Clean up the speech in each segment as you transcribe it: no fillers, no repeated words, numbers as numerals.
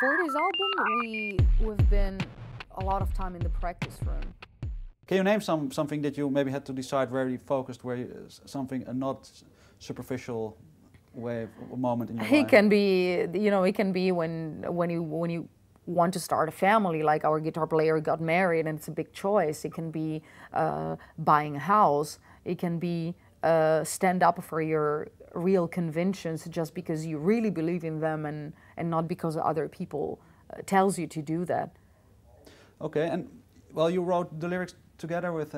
For this album, we've been a lot of time in the practice room. Can you name something that you maybe had to decide very focused, where something a not superficial way of moment in your life? It can be, it can be when you want to start a family, like our guitar player got married and it's a big choice. It can be buying a house. It can be stand up for your real convictions just because you really believe in them and not because other people tells you to do that. Okay, and well, you wrote the lyrics together with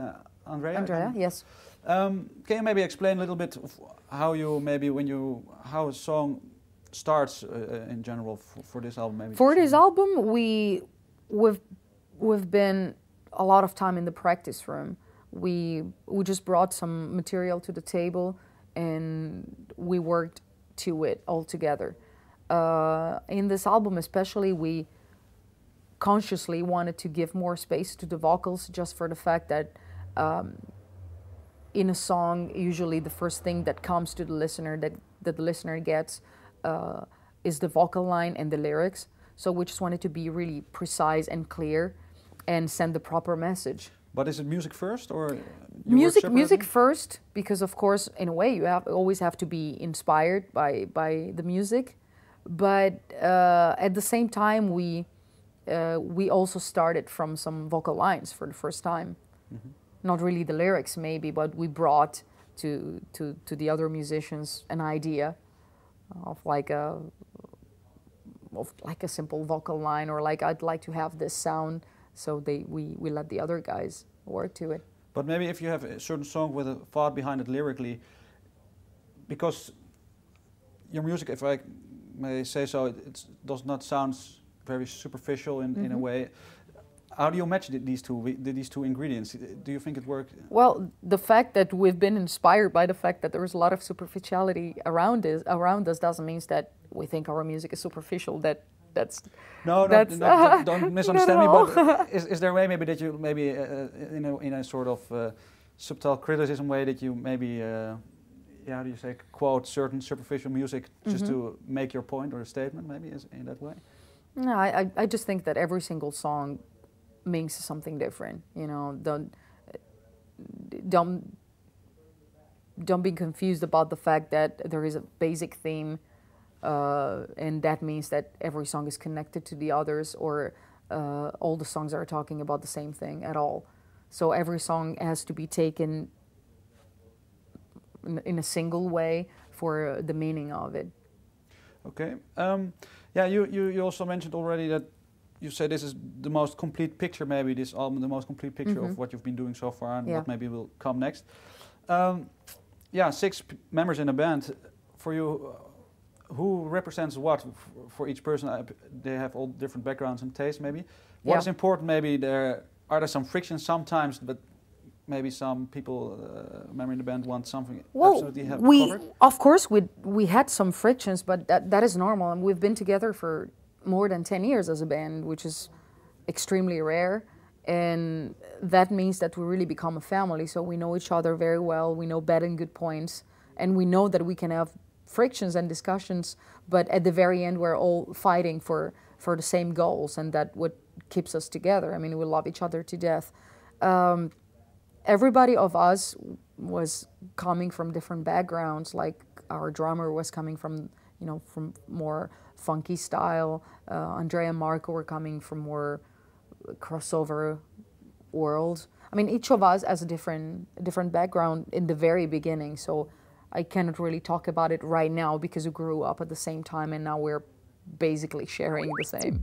Andrea? Andrea, yes. Can you maybe explain a little bit of how you how a song starts in general for this album? Maybe for this album, we've been a lot of time in the practice room. We just brought some material to the table and we worked to it all together. In this album especially, we consciously wanted to give more space to the vocals, just for the fact that in a song, usually the first thing that comes to the listener, that the listener gets, is the vocal line and the lyrics. So we just wanted to be really precise and clear and send the proper message. But is it music first or music first? Because of course, in a way, you always have to be inspired by the music. But at the same time, we also started from some vocal lines for the first time. Mm-hmm. Not really the lyrics maybe, but we brought to the other musicians an idea of like a simple vocal line, or like, I'd like to have this sound, so we let the other guys work to it. But maybe if you have a certain song with a thought behind it lyrically, because your music, if I may say so, it does not sound very superficial in a way. How do you match these two ingredients? Do you think it worked? Well, the fact that we've been inspired by the fact that there is a lot of superficiality around us doesn't mean that we think our music is superficial. Don't misunderstand me. No. But is there a way maybe that you in a sort of subtle criticism way that you maybe how do you say, quote certain superficial music just to make your point or a statement, maybe in that way? No, I just think that every single song means something different. Don't be confused about the fact that there is a basic theme, and that means that every song is connected to the others, or all the songs are talking about the same thing at all. So every song has to be taken in a single way for the meaning of it. Okay. Yeah, you also mentioned already that you say this is the most complete picture, maybe this album, the most complete picture of what you've been doing so far and what maybe will come next. Yeah, 6 members in a band. For you, who represents what for each person? They have all different backgrounds and tastes, maybe. What is important? Maybe are there some frictions sometimes, but maybe some people, member in the band, want something absolutely covered? Of course, we had some frictions, but that is normal, and we've been together for more than 10 years as a band, which is extremely rare, and that means that we really become a family. So we know each other very well. We know bad and good points, and we know that we can have frictions and discussions, but at the very end, we're all fighting for the same goals, and that what keeps us together. I mean, we love each other to death. Everybody of us was coming from different backgrounds. Like our drummer was coming from, from more funky style. Andrea and Marco were coming from more crossover world. I mean, each of us has a different background in the very beginning. So I cannot really talk about it right now because we grew up at the same time and now we're basically sharing the same.